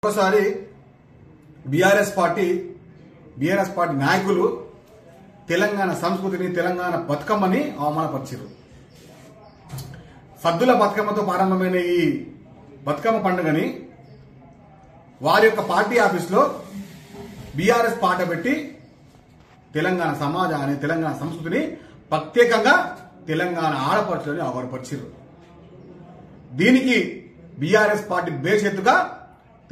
ఒకసారి BRS party నాయకులు తెలంగాణ సంస్కృతిని తెలంగాణ బతుకమ్మని అవమానపరిచారు. సద్దుల బతుకమ్మతో ప్రారంభమైన ఈ బతుకమ్మ పండుగని వారి యొక్క పార్టీ ఆఫీసులో బీఆర్ఎస్ పాట పెట్టి తెలంగాణ సమాజాన్ని తెలంగాణ సంస్కృతిని ప్రత్యేకంగా తెలంగాణ ఆడపడుచులని అవమానపరిచారు. దీనికి బీఆర్ఎస్ పార్టీ బేషెత్తుగా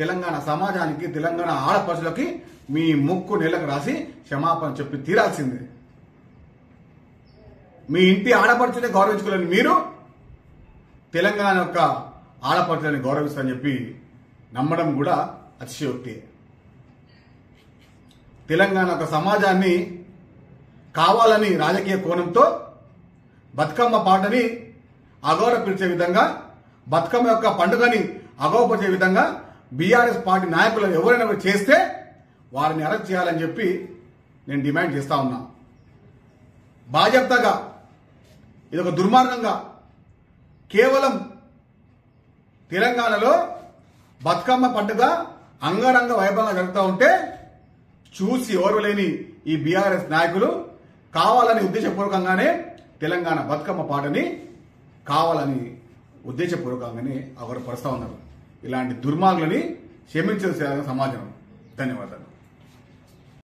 తెలంగాణ సమాజానికి తెలంగాణ ఆడపడుచులకి మీ ముక్కు నెలకు రాసి క్షమాపణ చెప్పి తీరాల్సిందే. మీ ఇంటి ఆడపడుచుని గౌరవించుకోలేని మీరు తెలంగాణ యొక్క ఆడపడుచులని గౌరవిస్తారని చెప్పి నమ్మడం కూడా అతిశయోక్తి. తెలంగాణ యొక్క సమాజాన్ని కావాలని రాజకీయ కోణంతో బతుకమ్మ పాటని అగౌరవపరిచే విధంగా బతుకమ్మ యొక్క పండుగని అగౌరవపరిచే విధంగా బీఆర్ఎస్ పార్టీ నాయకులు ఎవరైనా చేస్తే వారిని అరెస్ట్ చేయాలని చెప్పి నేను డిమాండ్ చేస్తా ఉన్నా. బాధ్యతగా ఇదొక దుర్మార్గంగా కేవలం తెలంగాణలో బతుకమ్మ పండుగ అంగరంగ వైభవంగా జరుగుతూ ఉంటే చూసి ఓర్వలేని ఈ బీఆర్ఎస్ నాయకులు కావాలని ఉద్దేశపూర్వకంగానే తెలంగాణ బతుకమ్మ పాటని కావాలని ఉద్దేశపూర్వకంగానే అవరపరుస్తా ఉన్నారు. ఇలాంటి దుర్మార్గులని క్షమించాల్సిన సమాజం. ధన్యవాదాలు.